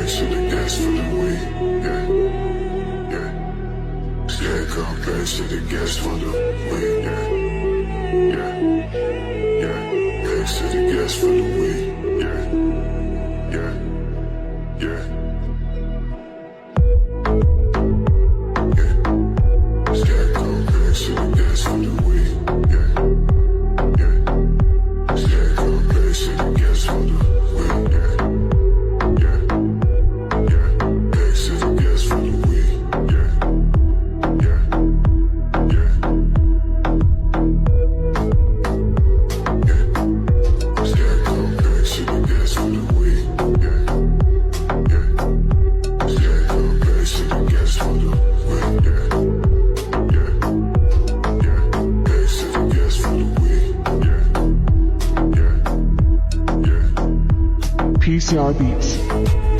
back to the gas for the weed. Yeah, yeah. Yeah, come back to the gas for the weed. Yeah, yeah, yeah. Back to the gas for the weed. Yeah, yeah, yeah. PCR Beats.